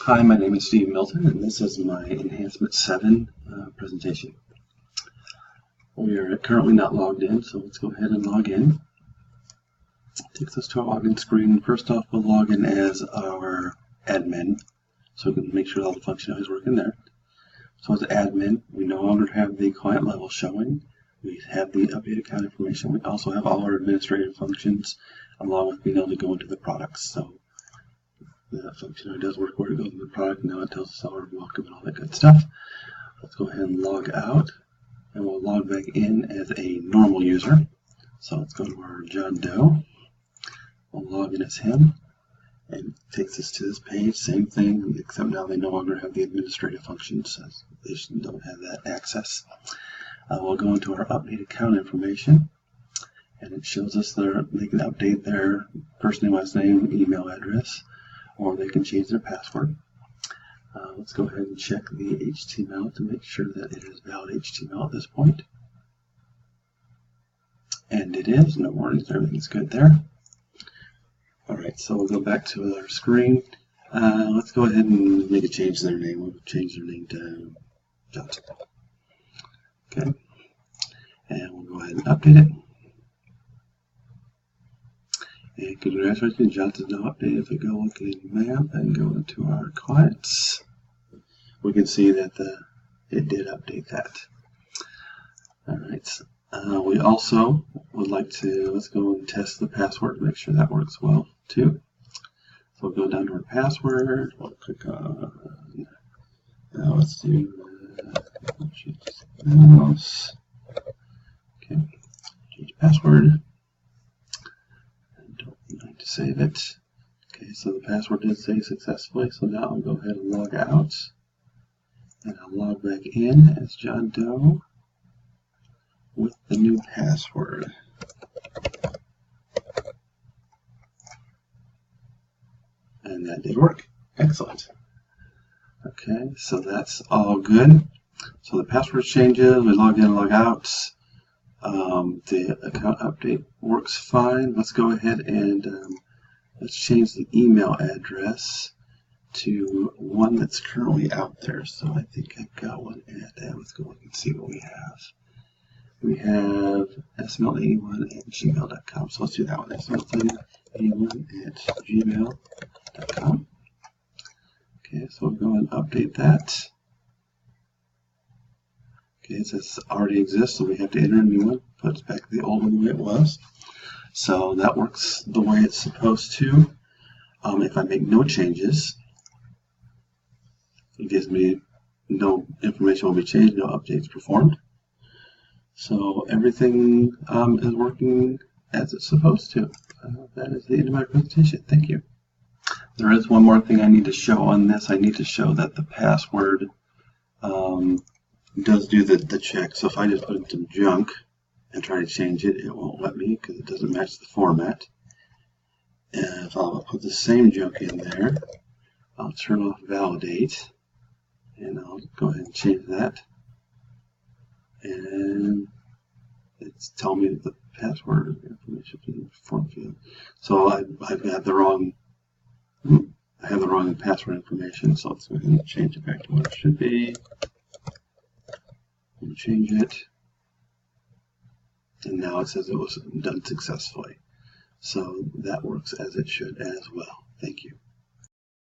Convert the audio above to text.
Hi, my name is Steve Milton, and this is my Enhancement 7 presentation. We are currently not logged in, so let's go ahead and log in. It takes us to our login screen. First off, we'll log in as our admin, so we can make sure all the functionality is working there. So as admin, we no longer have the client level showing. We have the updated account information. We also have all our administrative functions, along with being able to go into the products. So the functionality does work where it goes in the product. Now it tells us all our welcome and all that good stuff. Let's go ahead and log out, and we'll log back in as a normal user. So let's go to our John Doe. We'll log in as him, and it takes us to this page. Same thing, except now they no longer have the administrative functions, as they don't have that access. We'll go into our update account information, and it shows us they can update their first name, last name, email address, or they can change their password. Let's go ahead and check the HTML to make sure that it is valid HTML at this point. And it is. No warnings, everything's good there. Alright, so we'll go back to our screen. Let's go ahead and make a change to their name. We'll change their name to Johnson. Okay, and we'll go ahead and update it. And congratulations, Johnson's now updated. If we go look in map and go into our clients, we can see that it did update that. Alright, we also would like to, let's go and test the password, make sure that works well too. So we'll go down to our password, we'll click on, now let's do mouse. Okay, change password. Don't to save it. Okay, so the password did save successfully, so now I'll go ahead and log out, and I'll log back in as John Doe with the new password. And that did work. Excellent. Okay, so that's all good. So the password changes, we log in and log out. The account update works fine. Let's go ahead and let's change the email address to one that's currently out there. So I think I've got one at, let's go look and see what we have. We have smilton81@gmail.com. So let's do that one, smilton81@gmail.com. Okay, so we'll go and update that. Okay, it says already exists, so we have to enter a new one. Puts back the old one the way it was. So that works the way it's supposed to. If I make no changes, it gives me no information will be changed, no updates performed. So everything is working as it's supposed to. That is the end of my presentation. Thank you. There is one more thing I need to show on this. I need to show that the password does do the check. So if I just put it to junk and try to change it, it won't let me because it doesn't match the format. And if I'll put the same junk in there, I'll turn off validate, and I'll go ahead and change that. And it's telling me the password information in the form field. So I've got the wrong. I have the wrong password information. So let's go ahead and change it back to what it should be. And change it, and now it says it was done successfully. So that works as it should as well. Thank you.